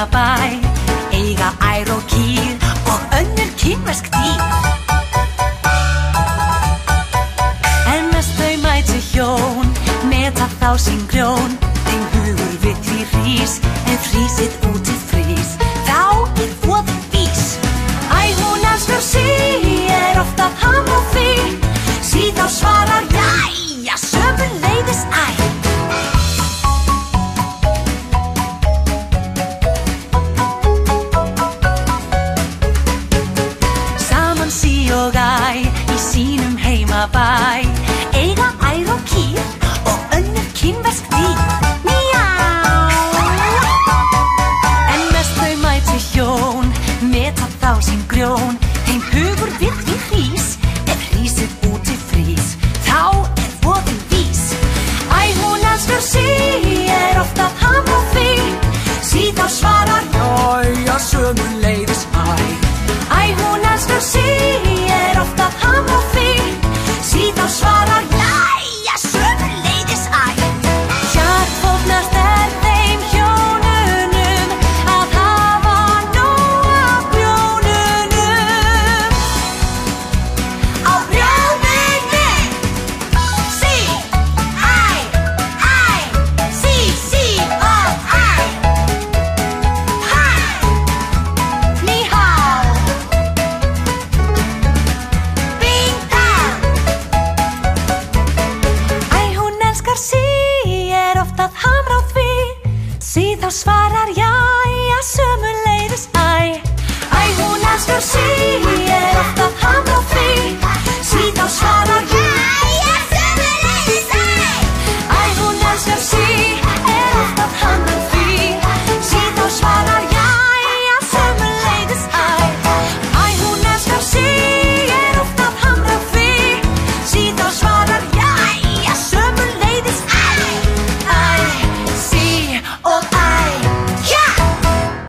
heimabæ, eiga ær og kýr og önnur kínversk dýr. En mest þau mætu hjón, meta þá sín grjón, þeim hugur við því hrís, ef hrísið úti frís, þá voðinn vís. Æ, hún elskar sig, oft að ham og því, síðan svarar jæja, sömuleiðis æ. Saman sí og æ, í sínum heimabæ, eiga ær og kýr og önnur kínversk dýr.